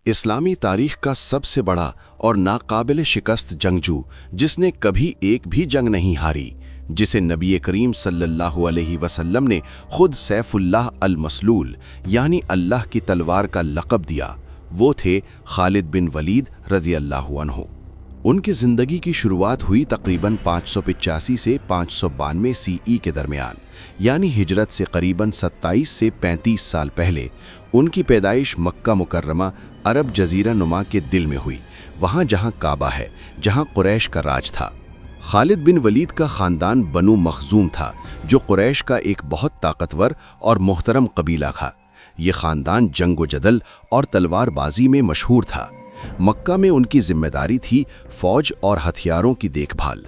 اسلامی تاریخ کا سب سے بڑا اور ناقابل شکست جنگجو جس نے کبھی ایک بھی جنگ نہیں ہاری، جسے نبی کریم صلی اللہ علیہ وسلم نے خود سیف اللہ المسلول یعنی اللہ کی تلوار کا لقب دیا، وہ تھے خالد بن ولید رضی اللہ عنہ۔ ان کی زندگی کی شروعات ہوئی تقریباً 585 سے 592 سی ای کے درمیان، یعنی ہجرت سے قریباً 27 سے 35 سال پہلے۔ ان کی پیدائش مکہ مکرمہ عرب جزیرہ نما کے دل میں ہوئی، وہاں جہاں کعبہ ہے، جہاں قریش کا راج تھا۔ خالد بن ولید کا خاندان بنو مخزوم تھا، جو قریش کا ایک بہت طاقتور اور محترم قبیلہ تھا۔ یہ خاندان جنگ و جدل اور تلوار بازی میں مشہور تھا۔ مکہ میں ان کی ذمہ داری تھی فوج اور ہتھیاروں کی دیکھ بھال۔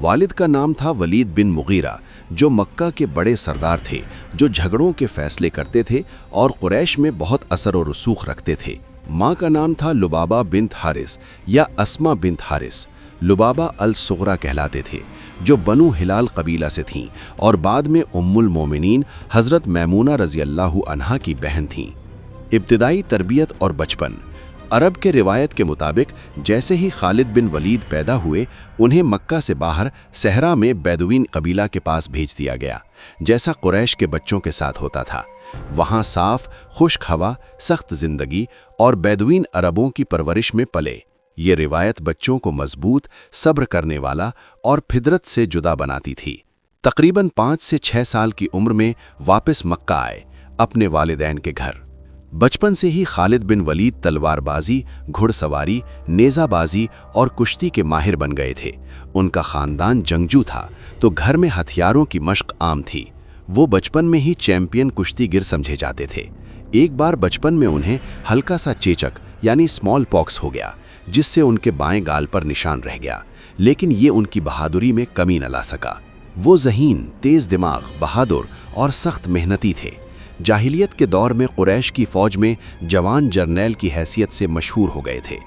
والد کا نام تھا ولید بن مغیرہ، جو مکہ کے بڑے سردار تھے، جو جھگڑوں کے فیصلے کرتے تھے اور قریش میں بہت اثر و رسوخ رکھتے تھے۔ ماں کا نام تھا لبابہ بنت حارث یا اسما بنت حارث۔ لبابہ الصغرا کہلاتے تھے، جو بنو ہلال قبیلہ سے تھیں اور بعد میں ام المومنین حضرت میمونہ رضی اللہ عنہا کی بہن تھیں۔ ابتدائی تربیت اور بچپن۔ عرب کے روایت کے مطابق جیسے ہی خالد بن ولید پیدا ہوئے، انہیں مکہ سے باہر صحرا میں بیدوین قبیلہ کے پاس بھیج دیا گیا، جیسا قریش کے بچوں کے ساتھ ہوتا تھا۔ وہاں صاف، خشک ہوا، سخت زندگی اور بیدوین عربوں کی پرورش میں پلے۔ یہ روایت بچوں کو مضبوط، صبر کرنے والا اور فطرت سے جدا بناتی تھی۔ تقریباً 5 سے 6 سال کی عمر میں واپس مکہ آئے، اپنے والدین کے گھر۔ بچپن سے ہی خالد بن ولید تلوار بازی، گھڑ سواری، نیزہ بازی اور کشتی کے ماہر بن گئے تھے۔ ان کا خاندان جنگجو تھا، تو گھر میں ہتھیاروں کی مشق عام تھی۔ وہ بچپن میں ہی چیمپئن کشتی گر سمجھے جاتے تھے۔ ایک بار بچپن میں انہیں ہلکا سا چیچک یعنی اسمال پاکس ہو گیا، جس سے ان کے بائیں گال پر نشان رہ گیا، لیکن یہ ان کی بہادری میں کمی نہ لا سکا۔ وہ ذہین، تیز دماغ، بہادر اور سخت محنتی تھے۔ جاہلیت کے دور میں قریش کی فوج میں جوان جرنیل کی حیثیت سے مشہور ہو گئے تھے۔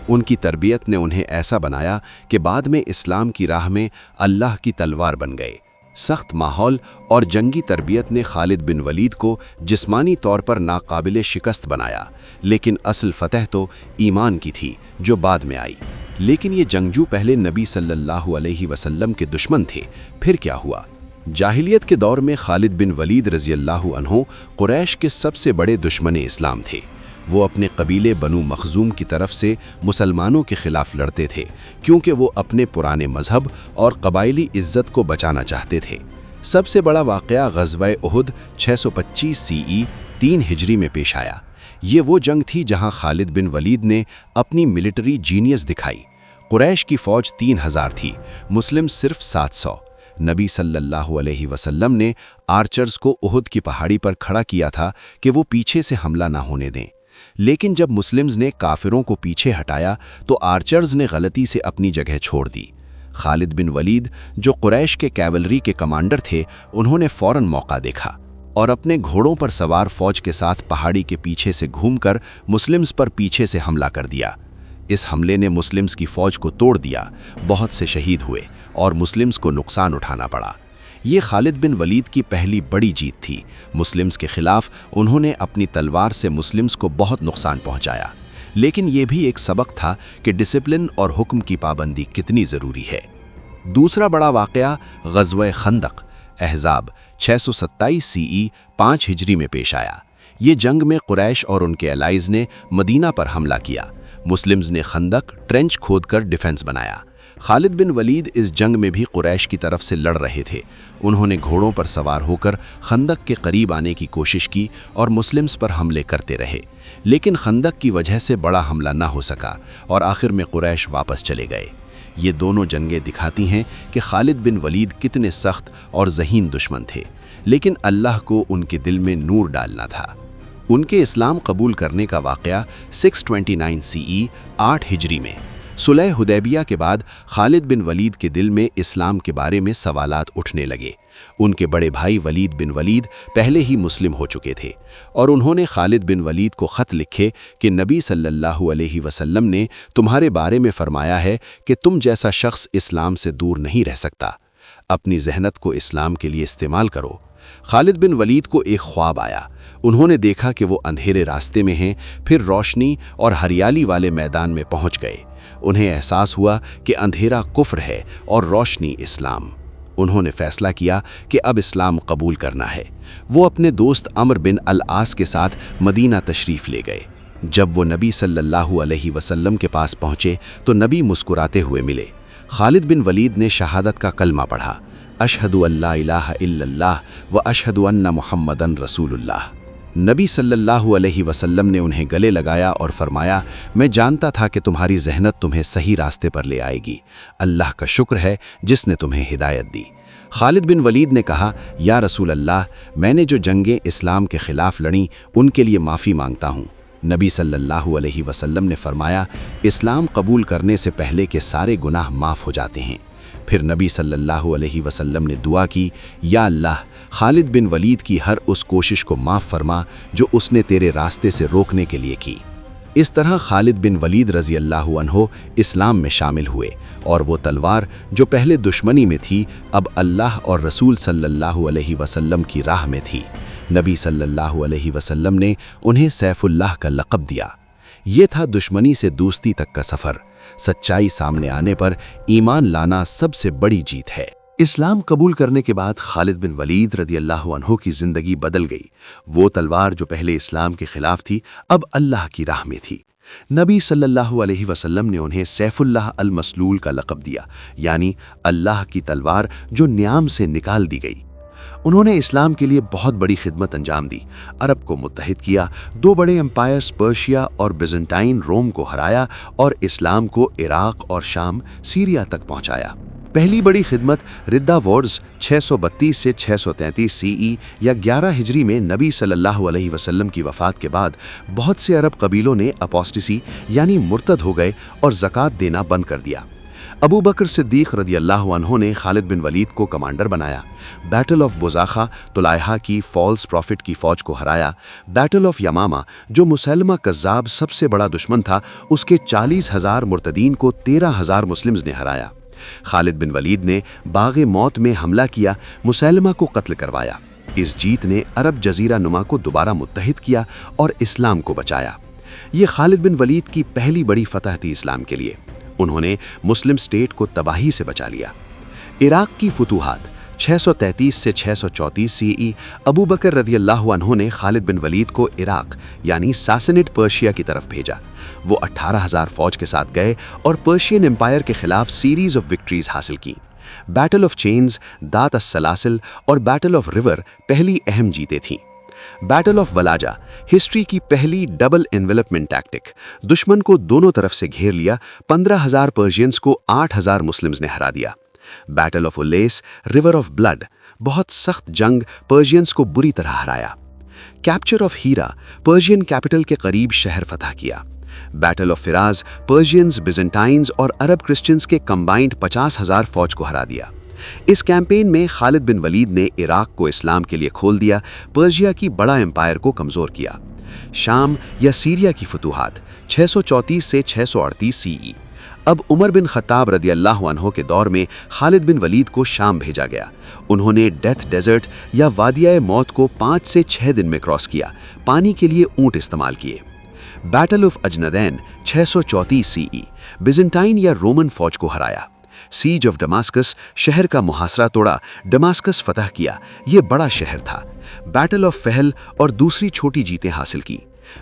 ان کی تربیت نے انہیں ایسا بنایا کہ بعد میں اسلام کی راہ میں اللہ کی تلوار بن گئے۔ سخت ماحول اور جنگی تربیت نے خالد بن ولید کو جسمانی طور پر ناقابل شکست بنایا، لیکن اصل فتح تو ایمان کی تھی، جو بعد میں آئی۔ لیکن یہ جنگجو پہلے نبی صلی اللہ علیہ وسلم کے دشمن تھے۔ پھر کیا ہوا؟ جاہلیت کے دور میں خالد بن ولید رضی اللہ عنہ قریش کے سب سے بڑے دشمن اسلام تھے۔ وہ اپنے قبیلے بنو مخزوم کی طرف سے مسلمانوں کے خلاف لڑتے تھے، کیونکہ وہ اپنے پرانے مذہب اور قبائلی عزت کو بچانا چاہتے تھے۔ سب سے بڑا واقعہ غزوہ احد 625 سی ای 3 ہجری میں پیش آیا۔ یہ وہ جنگ تھی جہاں خالد بن ولید نے اپنی ملٹری جینیس دکھائی۔ قریش کی فوج 3000 تھی، مسلم صرف 700۔ نبی صلی اللہ علیہ وسلم نے آرچرز کو احد کی پہاڑی پر کھڑا کیا تھا کہ وہ پیچھے سے حملہ نہ ہونے دیں، لیکن جب مسلمز نے کافروں کو پیچھے ہٹایا تو آرچرز نے غلطی سے اپنی جگہ چھوڑ دی۔ خالد بن ولید، جو قریش کے کیولری کے کمانڈر تھے، انہوں نے فوراً موقع دیکھا اور اپنے گھوڑوں پر سوار فوج کے ساتھ پہاڑی کے پیچھے سے گھوم کر مسلمز پر پیچھے سے حملہ کر دیا۔ اس حملے نے مسلمز کی فوج کو توڑ دیا، بہت سے شہید ہوئے اور مسلمز کو نقصان اٹھانا پڑا۔ یہ خالد بن ولید کی پہلی بڑی جیت تھی۔ مسلمز کے خلاف انہوں نے اپنی تلوار سے مسلمز کو بہت نقصان پہنچایا، لیکن یہ بھی ایک سبق تھا کہ ڈسپلن اور حکم کی پابندی کتنی ضروری ہے۔ دوسرا بڑا واقعہ غزوہ خندق احزاب 627 سی ای 5 ہجری میں پیش آیا۔ یہ جنگ میں قریش اور ان کے الائز نے مدینہ پر حملہ کیا۔ مسلمز نے خندق ٹرنچ کھود کر ڈیفنس بنایا۔ خالد بن ولید اس جنگ میں بھی قریش کی طرف سے لڑ رہے تھے۔ انہوں نے گھوڑوں پر سوار ہو کر خندق کے قریب آنے کی کوشش کی اور مسلمز پر حملے کرتے رہے، لیکن خندق کی وجہ سے بڑا حملہ نہ ہو سکا اور آخر میں قریش واپس چلے گئے۔ یہ دونوں جنگیں دکھاتی ہیں کہ خالد بن ولید کتنے سخت اور ذہین دشمن تھے، لیکن اللہ کو ان کے دل میں نور ڈالنا تھا۔ ان کے اسلام قبول کرنے کا واقعہ 629 سی ای 8 ہجری میں۔ صلح حدیبیہ کے بعد خالد بن ولید کے دل میں اسلام کے بارے میں سوالات اٹھنے لگے۔ ان کے بڑے بھائی ولید بن ولید پہلے ہی مسلم ہو چکے تھے، اور انہوں نے خالد بن ولید کو خط لکھے کہ نبی صلی اللہ علیہ وسلم نے تمہارے بارے میں فرمایا ہے کہ تم جیسا شخص اسلام سے دور نہیں رہ سکتا۔ اپنی ذہنت کو اسلام کے لیے استعمال کرو۔ خالد بن ولید کو ایک خواب آیا۔ انہوں نے دیکھا کہ وہ اندھیرے راستے میں ہیں، پھر روشنی اور ہریالی والے میدان میں پہنچ گئے۔ انہیں احساس ہوا کہ اندھیرا کفر ہے اور روشنی اسلام۔ انہوں نے فیصلہ کیا کہ اب اسلام قبول کرنا ہے۔ وہ اپنے دوست عمر بن العاص کے ساتھ مدینہ تشریف لے گئے۔ جب وہ نبی صلی اللہ علیہ وسلم کے پاس پہنچے تو نبی مسکراتے ہوئے ملے۔ خالد بن ولید نے شہادت کا کلمہ پڑھا، اشہد ان لا الہ الا اللہ و اشہد ان محمدن رسول اللہ۔ نبی صلی اللہ علیہ وسلم نے انہیں گلے لگایا اور فرمایا، میں جانتا تھا کہ تمہاری ذہنت تمہیں صحیح راستے پر لے آئے گی۔ اللہ کا شکر ہے جس نے تمہیں ہدایت دی۔ خالد بن ولید نے کہا، یا رسول اللہ، میں نے جو جنگیں اسلام کے خلاف لڑیں ان کے لیے معافی مانگتا ہوں۔ نبی صلی اللہ علیہ وسلم نے فرمایا، اسلام قبول کرنے سے پہلے کے سارے گناہ معاف ہو جاتے ہیں۔ پھر نبی صلی اللہ علیہ وسلم نے دعا کی، یا اللہ، خالد بن ولید کی ہر اس کوشش کو معاف فرما جو اس نے تیرے راستے سے روکنے کے لیے کی۔ اس طرح خالد بن ولید رضی اللہ عنہ اسلام میں شامل ہوئے، اور وہ تلوار جو پہلے دشمنی میں تھی اب اللہ اور رسول صلی اللہ علیہ وسلم کی راہ میں تھی۔ نبی صلی اللہ علیہ وسلم نے انہیں سیف اللہ کا لقب دیا۔ یہ تھا دشمنی سے دوستی تک کا سفر۔ سچائی سامنے آنے پر ایمان لانا سب سے بڑی جیت ہے۔ اسلام قبول کرنے کے بعد خالد بن ولید رضی اللہ عنہ کی زندگی بدل گئی۔ وہ تلوار جو پہلے اسلام کے خلاف تھی اب اللہ کی راہ میں تھی۔ نبی صلی اللہ علیہ وسلم نے انہیں سیف اللہ المسلول کا لقب دیا، یعنی اللہ کی تلوار جو نیام سے نکال دی گئی۔ انہوں نے اسلام کے لیے بہت بڑی خدمت انجام دی، عرب کو متحد کیا، دو بڑے امپائرز پرشیا اور بیزنٹائن روم کو ہرایا اور اسلام کو عراق اور شام سیریا تک پہنچایا۔ پہلی بڑی خدمت ردہ وارز 632 سے 633 CE یا 11 ہجری میں نبی صلی اللہ علیہ وسلم کی وفات کے بعد بہت سے عرب قبیلوں نے اپوسٹسی یعنی مرتد ہو گئے اور زکوٰۃ دینا بند کر دیا۔ ابو بکر صدیق رضی اللہ عنہ نے خالد بن ولید کو کمانڈر بنایا، بیٹل آف بزاخہ طلائحہ کی فالس پروفٹ کی فوج کو ہرایا، بیٹل آف یمامہ جو مسلمہ کذاب سب سے بڑا دشمن تھا اس کے 40,000 مرتدین کو 13,000 مسلمز نے ہرایا۔ خالد بن ولید نے باغ موت میں حملہ کیا، مسلمہ کو قتل کروایا۔ اس جیت نے عرب جزیرہ نما کو دوبارہ متحد کیا اور اسلام کو بچایا۔ یہ خالد بن ولید کی پہلی بڑی فتح تھی اسلام کے لیے۔ انہوں نے مسلم سٹیٹ کو تباہی سے بچا لیا۔ عراق کی فتوحات 633 سے 634 CE ابو بکر رضی اللہ عنہ نے خالد بن ولید کو عراق یعنی ساسنڈ پرشیا کی طرف بھیجا۔ وہ 18,000 فوج کے ساتھ گئے اور پرشین امپائر کے خلاف سیریز آف وکٹریز حاصل کی۔ بیٹل آف چینز، دات السلاسل اور بیٹل آف ریور پہلی اہم جیتیں تھیں۔ بیٹل آف ولاجہ ہسٹری کی پہلی ڈبل انویلپمنٹ ٹیکٹک، دشمن کو دونوں طرف سے گھیر لیا، 15,000 پرشینز کو 8,000 مسلمز نے ہرا دیا۔ Battle of Ullais, river of blood, بہت سخت جنگ، پرشینز کو بری طرح ہرایا۔ Capture of Hira, Persian capital کے قریب شہر فتح کیا۔ Battle of Firaz, Persians, Byzantines اور عرب کرسچنز کے کمبائنڈ 50,000 فوج کو ہرا دیا۔ اس کیمپین میں خالد بن ولید نے عراق کو اسلام کے لیے کھول دیا، پرشیا کی بڑا امپائر کو کمزور کیا۔ شام یا سیریا کی فتوحات 634 سے 638 CE اب عمر بن خطاب رضی اللہ عنہ کے دور میں خالد بن ولید کو شام بھیجا گیا۔ انہوں نے ڈیتھ ڈیزرٹ یا وادیائے موت کو 5 سے 6 دن میں کراس کیا، پانی کے لیے اونٹ استعمال کیے۔ بیٹل آف اجندین 634 CE بیزنٹائن یا رومن فوج کو ہرایا۔ سیج آف ڈماسکس، شہر کا محاصرہ توڑا، ڈماسکس فتح کیا، یہ بڑا شہر تھا۔ بیٹل آف فہل اور دوسری چھوٹی جیتیں حاصل کی۔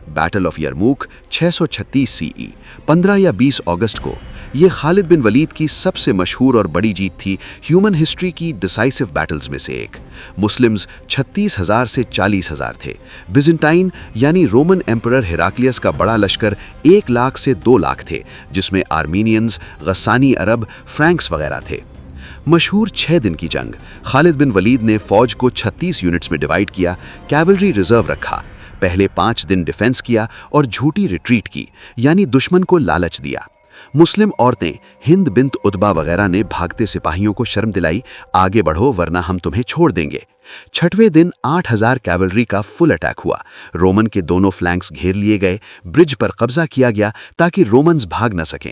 بیٹل آف یرموک 636 CE 15 یا 20 اگست کو، یہ خالد بن ولید کی سب سے مشہور اور بڑی جیت تھی، ہیومن ہسٹری کی ڈیسائسو بیٹلز میں سے ایک۔ مسلمز 36,000 سے 40,000 تھے۔ بیزنٹائن یعنی رومن ایمپرر ہیراکلیس کا بڑا لشکر 1 لاکھ سے 2 لاکھ تھے، جس میں آرمینینز، غسانی عرب، فرینکس وغیرہ تھے۔ مشہور 6 دن کی جنگ، خالد بن ولید نے فوج کو 36 یونٹس میں ڈیوائیڈ کیا، کیولری ریزرو رکھا، پہلے 5 دن ڈیفنس کیا اور جھوٹی ریٹریٹ کی، یعنی دشمن کو لالچ دیا۔ مسلم عورتیں ہند بنت عتبہ وغیرہ نے بھاگتے سپاہیوں کو شرم دلائی، آگے بڑھو ورنہ ہم تمہیں چھوڑ دیں گے۔ 6ویں دن 8,000 کیولری کا فل اٹیک ہوا، رومن کے دونوں فلینکس گھیر لیے گئے، برج پر قبضہ کیا گیا تاکہ رومنز بھاگ نہ سکیں۔